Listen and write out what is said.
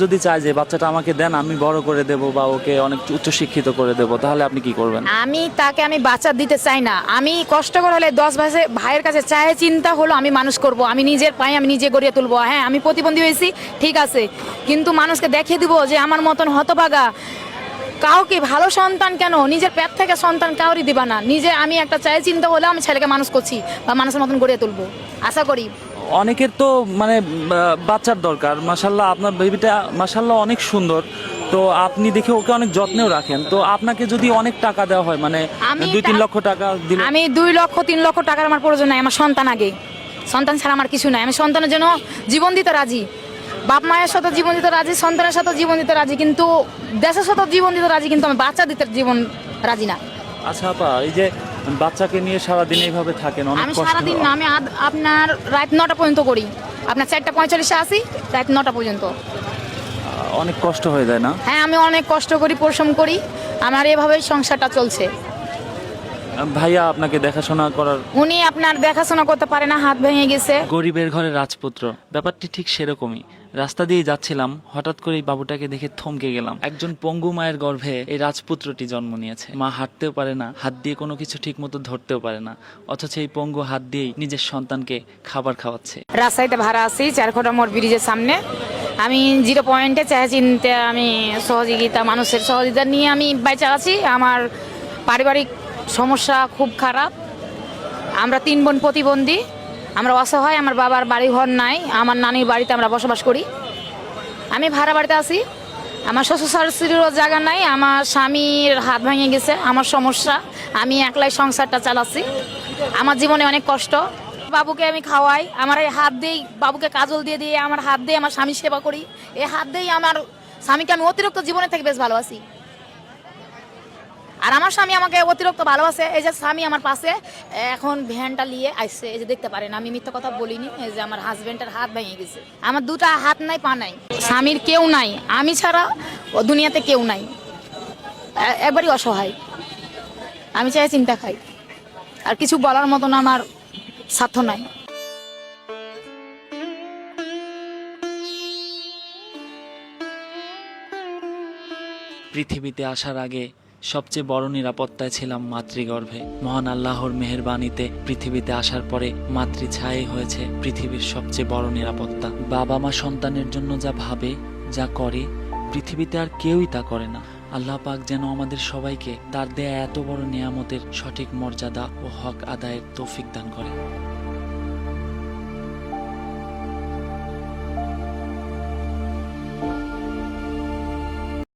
যদি চায় যে বাচ্চাটা আমাকে দেন, আমি বড় করে দেব বা ওকে অনেক উচ্চশিক্ষিত করে দেব, তাহলে আপনি কি করবেন? আমি বাচ্চা দিতে চাই না। আমি কষ্ট করে হলে 10 ভাইয়ের কাছে চায় চিন্তা হলো আমি মানুষ করব, আমি নিজের পায়ে আমি নিজে গড়িয়ে তুলবো। হ্যাঁ, আমি প্রতিবন্ধী হয়েছি, ঠিক আছে, কিন্তু মানুষকে দেখিয়ে দিব যে আমার মতন হতভাগা কাউকে ভালো সন্তান কেন, নিজের পেট থেকে সন্তান কাউরই দিবা না। নিজে আমি একটা চাই চিন্তা হলে আমি ছেলেকে মানুষ করছি বা মানুষের মতন গড়িয়ে তুলবো, আশা করি। অনেকের তো মানে বাচ্চার দরকার। মাশাল্লাহ আপনার বেবিটা মাশাল্লাহ অনেক সুন্দর। তো আপনি দেখে ওকে অনেক যত্নেও রাখেন। তো আপনাকে যদি অনেক টাকা দেওয়া হয়, মানে 2-3 লক্ষ টাকা দিলে? আমি 2 লক্ষ 3 লক্ষ টাকার আমার প্রয়োজন নাই। আমার সন্তান আগে, সন্তান ছাড়া আমার কিছু নাই। আমি সন্তানের জন্য জীবন দিতে রাজি, বাপ মায়ের সাথে জীবন দিতে রাজি, সন্তানের সাথে জীবন দিতে রাজি, কিন্তু দেশের সাথে জীবন দিতে রাজি, কিন্তু আমি বাচ্চা দিতে জীবন রাজি না। আচ্ছা আপা, এই যে বাচ্চাকে নিয়ে সারাদিন এইভাবে থাকেন, অনেক আমি কষ্ট সারাদিন না, আমি আপনার রাত 9টা পর্যন্ত করি। আপনার 4:45-এ আসি, রাত 9টা পর্যন্ত। অনেক কষ্ট হয়ে যায় না? হ্যাঁ, আমি অনেক কষ্ট করি, পরিশ্রম করি, আমার এভাবেই সংসারটা চলছে। ভাইয়া আপনাকে দেখাশোনা করার? উনি আপনার দেখাশোনা করতে পারে না, হাত ভেঙে গেছে। গরিবের ঘরে রাজপুত্র, ব্যাপারটি ঠিক সেরকমই। রাস্তা দিয়ে যাচ্ছিলাম, হঠাৎ করে বাবুটাকে দেখে থমকে গেলাম। একজন পঙ্গু মায়ের গর্ভে এই রাজপুত্রটি জন্ম নিয়েছে। মা হাঁটতেও পারে না, হাত দিয়ে কোনো কিছু ঠিক মতো ধরতেও পারে না, অথচ এই পঙ্গু হাত দিয়েই নিজের সন্তানকে খাবার খাওয়াচ্ছে। রাজশাহীতে ভাড়া আছি, 4 মোড় ব্রিজের সামনে। আমি 0 পয়েন্টে চাই চিনতে আমি সহযোগিতা, মানুষের সহযোগিতা নিয়ে আমি বেঁচে আছি। আমার পারিবারিক সমস্যা খুব খারাপ। আমরা 3 বোন প্রতিবন্ধী, আমরা অসহায়, আমার বাবার বাড়ি ঘর নাই, আমার নানির বাড়িতে আমরা বসবাস করি। আমি ভাড়া বাড়িতে আছি, আমার শ্বশুর শাশুড়িরও জায়গা নাই, আমার স্বামীর হাত ভেঙে গেছে, আমার সমস্যা, আমি একলাই সংসারটা চালাচ্ছি। আমার জীবনে অনেক কষ্ট। বাবুকে আমি খাওয়াই, আমার এই হাত দিয়েই বাবুকে কাজল দিয়ে দিয়ে আমার হাত দিয়ে আমার স্বামী সেবা করি। এই হাত দিয়েই আমার স্বামীকে আমি অতিরিক্ত জীবনের থেকে বেশ ভালোবাসি, আর আমার স্বামী আমাকে অতিরিক্ত ভালোবাসে। এই যে স্বামী আমার পাশে এখন ভ্যানটা নিয়ে আসছে, এই যে দেখতে পারেন, আমি মিথ্যা কথা বলিনি। এই যে আমার হাজবেন্ডের হাত ভেঙে গেছে, আমার 2টা হাত নাই, পা নাই, স্বামীর কেউ নাই, আমি ছাড়া ও দুনিয়াতে কেউ নাই, একবারই অসহায়। আমি চাই চিন্তা খাই, আর কিছু বলার মতন আমার সাধ্য নাই। পৃথিবীতে আসার আগে সবচেয়ে বড় নিরাপত্তায় ছিলাম মাতৃগর্ভে। মহান আল্লাহর মেহেরবানিতে পৃথিবীতে আসার পরে মাতৃছায়াই হয়েছে পৃথিবীর সবচেয়ে বড় নিরাপত্তা। বাবা মা সন্তানের জন্য যা ভাবে, যা করে, পৃথিবীতে আর কেউই তা করে না। আল্লাহ পাক যেন আমাদের সবাইকে তার দেয়া এত বড় নিয়ামতের সঠিক মর্যাদা ও হক আদায়ের তৌফিক দান করে।